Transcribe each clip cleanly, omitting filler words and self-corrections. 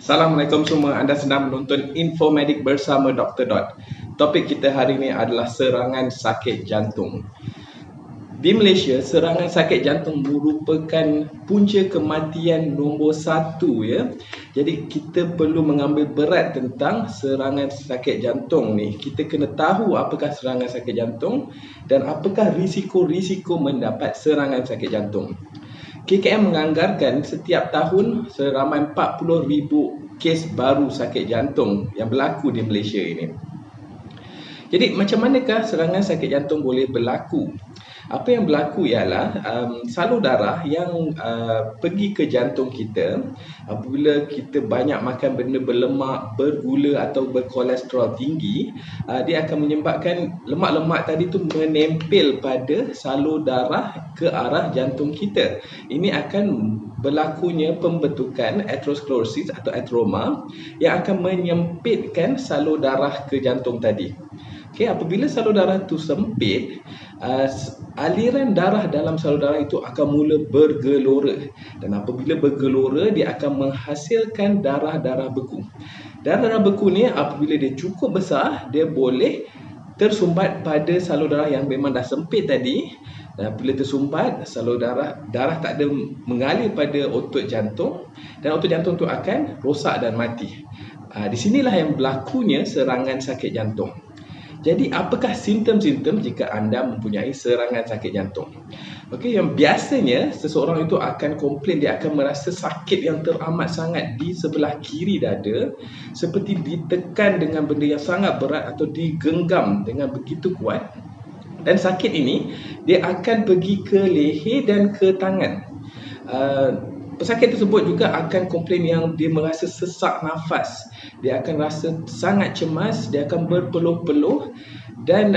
Assalamualaikum semua, anda sedang menonton Infomedik bersama Dr. Dot. Topik kita hari ini adalah serangan sakit jantung. Di Malaysia, serangan sakit jantung merupakan punca kematian nombor 1 ya. Jadi kita perlu mengambil berat tentang serangan sakit jantung ni. Kita kena tahu apakah serangan sakit jantung dan apakah risiko-risiko mendapat serangan sakit jantung. KKM menganggarkan setiap tahun seramai 40,000 kes baru sakit jantung yang berlaku di Malaysia ini. Jadi macam manakah serangan sakit jantung boleh berlaku? Apa yang berlaku ialah salur darah yang pergi ke jantung kita apabila kita banyak makan benda berlemak, bergula atau berkolesterol tinggi, dia akan menyebabkan lemak-lemak tadi tu menempel pada salur darah ke arah jantung kita. Ini akan berlakunya pembentukan atherosklerosis atau atheroma yang akan menyempitkan salur darah ke jantung tadi. Okey, apabila salur darah itu sempit, aliran darah dalam salur darah itu akan mula bergelora, dan apabila bergelora dia akan menghasilkan darah-darah beku. Darah-darah beku ni apabila dia cukup besar, dia boleh tersumbat pada salur darah yang memang dah sempit tadi, dan apabila tersumbat salur darah tak ada mengalir pada otot jantung, dan otot jantung tu akan rosak dan mati. Di sinilah yang berlakunya serangan sakit jantung. Jadi apakah simptom-simptom jika anda mempunyai serangan sakit jantung? Okey, yang biasanya seseorang itu akan komplain dia akan merasa sakit yang teramat sangat di sebelah kiri dada, seperti ditekan dengan benda yang sangat berat atau digenggam dengan begitu kuat. Dan sakit ini dia akan pergi ke leher dan ke tangan. Pesakit tersebut juga akan komplain yang dia merasa sesak nafas, dia akan rasa sangat cemas, dia akan berpeluh-peluh dan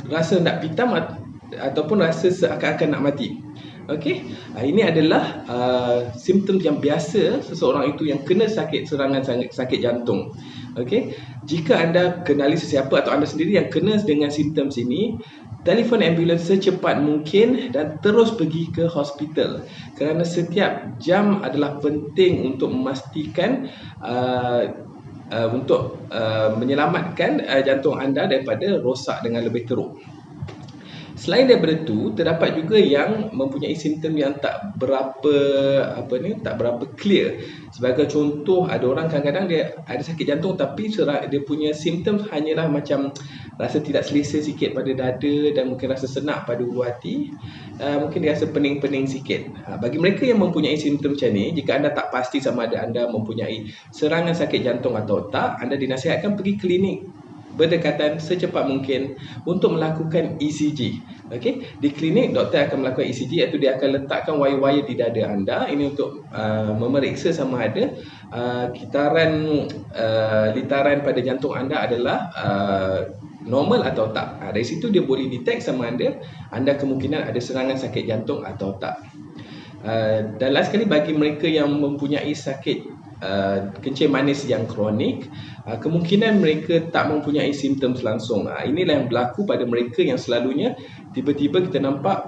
rasa nak pitam ataupun rasa seakan-akan nak mati. Okey, ini adalah simptom yang biasa seseorang itu yang kena serangan sakit jantung. Okey, jika anda kenali sesiapa atau anda sendiri yang kena dengan simptom ini, telefon ambulans secepat mungkin dan terus pergi ke hospital, kerana setiap jam adalah penting untuk memastikan menyelamatkan jantung anda daripada rosak dengan lebih teruk. Selain daripada itu, terdapat juga yang mempunyai simptom yang tak berapa clear. Sebagai contoh, ada orang kadang-kadang dia ada sakit jantung tapi dia punya simptom hanyalah macam rasa tidak selesa sikit pada dada dan mungkin rasa senak pada ulu hati. Mungkin dia rasa pening-pening sikit. Bagi mereka yang mempunyai simptom macam ni, jika anda tak pasti sama ada anda mempunyai serangan sakit jantung atau tak, anda dinasihatkan pergi klinik berdekatan secepat mungkin untuk melakukan ECG. Okey, di klinik doktor akan melakukan ECG, iaitu dia akan letakkan wire-wire di dada anda ini untuk memeriksa sama ada litaran pada jantung anda adalah normal atau tak. Dari situ dia boleh detect sama anda kemungkinan ada serangan sakit jantung atau tak. Dan last sekali, bagi mereka yang mempunyai sakit kencing manis yang kronik, kemungkinan mereka tak mempunyai simptom langsung. Inilah yang berlaku pada mereka yang selalunya tiba-tiba kita nampak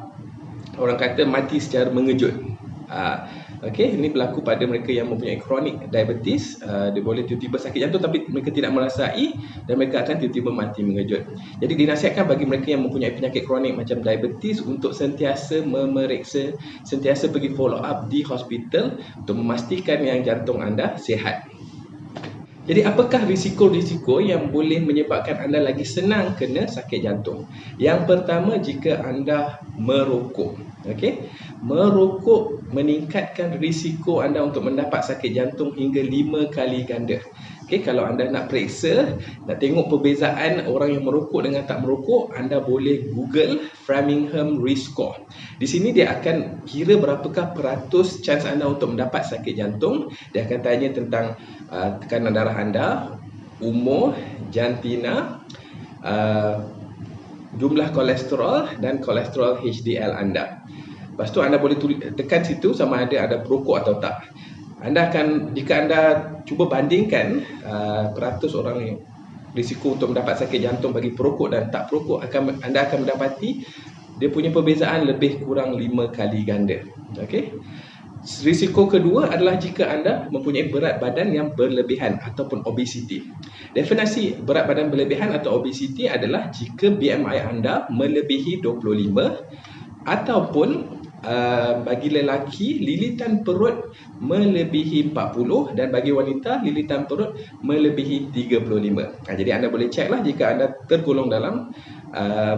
orang kata mati secara mengejut. Okey, ini berlaku pada mereka yang mempunyai chronic diabetes. Dia boleh tiba-tiba sakit jantung tapi mereka tidak merasai dan mereka akan tiba-tiba mati mengejut. Jadi dinasihatkan bagi mereka yang mempunyai penyakit kronik macam diabetes untuk sentiasa memeriksa, sentiasa pergi follow up di hospital untuk memastikan yang jantung anda sihat. Jadi apakah risiko-risiko yang boleh menyebabkan anda lagi senang kena sakit jantung? Yang pertama, jika anda merokok. Okey, merokok meningkatkan risiko anda untuk mendapat sakit jantung hingga 5 kali ganda. Okey, kalau anda nak periksa, nak tengok perbezaan orang yang merokok dengan tak merokok, anda boleh Google Framingham Risk Score. Di sini dia akan kira berapakah peratus chance anda untuk mendapat sakit jantung. Dia akan tanya tentang tekanan darah anda, umur, jantina, jumlah kolesterol dan kolesterol HDL anda. Lepas tu anda boleh tekan situ sama ada perokok atau tak. Jika anda cuba bandingkan peratus orang yang risiko untuk mendapat sakit jantung bagi perokok dan tak perokok, anda akan mendapati dia punya perbezaan lebih kurang 5 kali ganda. Okey. Risiko kedua adalah jika anda mempunyai berat badan yang berlebihan ataupun obesiti. Definisi berat badan berlebihan atau obesiti adalah jika BMI anda melebihi 25 ataupun bagi lelaki lilitan perut melebihi 40 dan bagi wanita lilitan perut melebihi 35. Jadi anda boleh ceklah jika anda tergolong dalam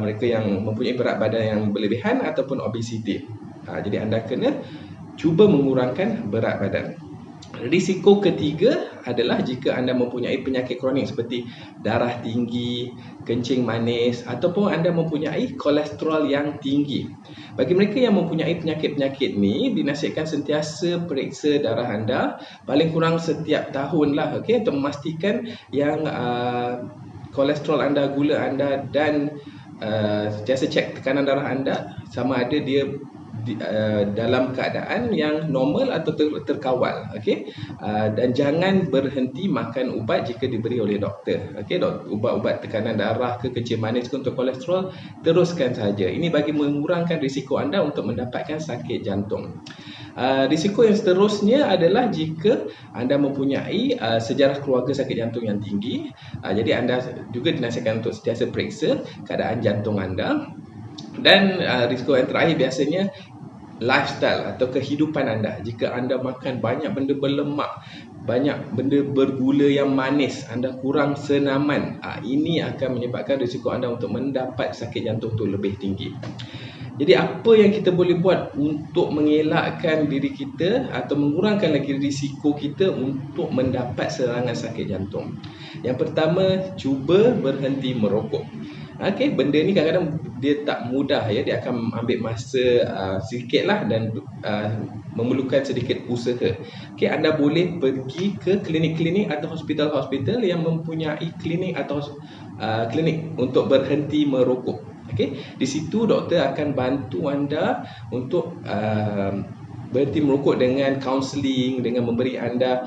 mereka yang mempunyai berat badan yang berlebihan ataupun obesiti. Jadi anda kena cuba mengurangkan berat badan. Risiko ketiga adalah jika anda mempunyai penyakit kronik seperti darah tinggi, kencing manis ataupun anda mempunyai kolesterol yang tinggi. Bagi mereka yang mempunyai penyakit-penyakit ni, dinasihatkan sentiasa periksa darah anda paling kurang setiap tahun lah, untuk memastikan yang kolesterol anda, gula anda dan sentiasa cek tekanan darah anda sama ada dia dalam keadaan yang normal atau terkawal, dan jangan berhenti makan ubat jika diberi oleh doktor. Ubat-ubat tekanan darah ke kencing manis ke untuk kolesterol, teruskan saja. Ini bagi mengurangkan risiko anda untuk mendapatkan sakit jantung. Risiko yang seterusnya adalah jika anda mempunyai sejarah keluarga sakit jantung yang tinggi. Jadi anda juga dinasihatkan untuk sentiasa periksa keadaan jantung anda. Dan risiko yang terakhir biasanya lifestyle atau kehidupan anda. Jika anda makan banyak benda berlemak, banyak benda bergula yang manis, anda kurang senaman, ini akan menyebabkan risiko anda untuk mendapat sakit jantung itu lebih tinggi. Jadi apa yang kita boleh buat untuk mengelakkan diri kita atau mengurangkan lagi risiko kita untuk mendapat serangan sakit jantung? Yang pertama, cuba berhenti merokok. Benda ni kadang-kadang dia tak mudah, dia akan ambil masa sedikit lah dan memerlukan sedikit usaha. Anda boleh pergi ke klinik-klinik atau hospital-hospital yang mempunyai klinik atau klinik untuk berhenti merokok. Di situ doktor akan bantu anda untuk berhenti merokok dengan kaunseling, dengan memberi anda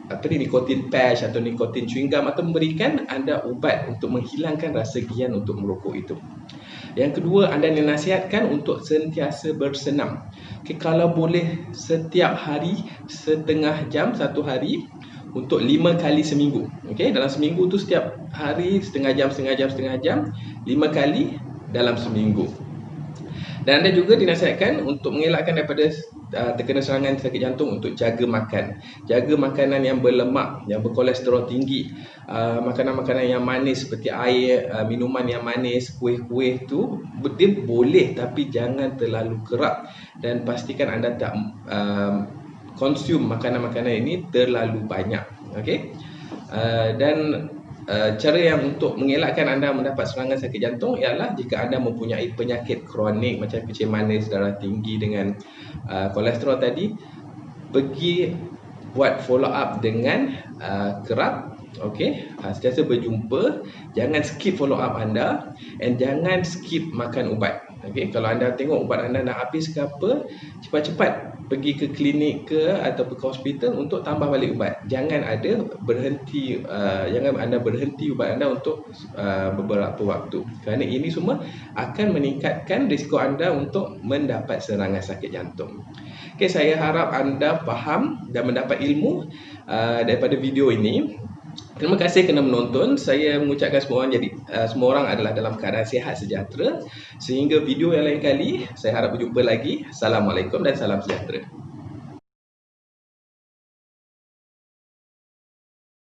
nikotin patch atau nikotin chewing gum atau memberikan anda ubat untuk menghilangkan rasa gian untuk merokok itu. Yang kedua, anda dinasihatkan untuk sentiasa bersenam. Kalau boleh setiap hari setengah jam satu hari untuk 5 kali seminggu. Dalam seminggu tu setiap hari setengah jam 5 kali dalam seminggu. Dan anda juga dinasihatkan untuk mengelakkan daripada terkena serangan sakit jantung untuk jaga makan. Jaga makanan yang berlemak, yang berkolesterol tinggi. Makanan-makanan yang manis seperti air, minuman yang manis, kuih-kuih tu dia boleh tapi jangan terlalu kerap. Dan pastikan anda tak konsum makanan-makanan ini terlalu banyak. Dan cara yang untuk mengelakkan anda mendapat serangan sakit jantung ialah jika anda mempunyai penyakit kronik macam kencing manis, darah tinggi dengan kolesterol tadi, pergi buat follow up dengan kerap. Sentiasa berjumpa, jangan skip follow up anda and jangan skip makan ubat. Kalau anda tengok ubat anda nak habis ke apa, cepat-cepat pergi ke klinik ke atau ke hospital untuk tambah balik ubat. Jangan anda berhenti ubat anda untuk beberapa waktu, kerana ini semua akan meningkatkan risiko anda untuk mendapat serangan sakit jantung. Saya harap anda faham dan mendapat ilmu daripada video ini. Terima kasih kerana menonton. Saya mengucapkan semua orang adalah dalam keadaan sihat sejahtera. Sehingga video yang lain kali, saya harap berjumpa lagi. Assalamualaikum dan salam sejahtera.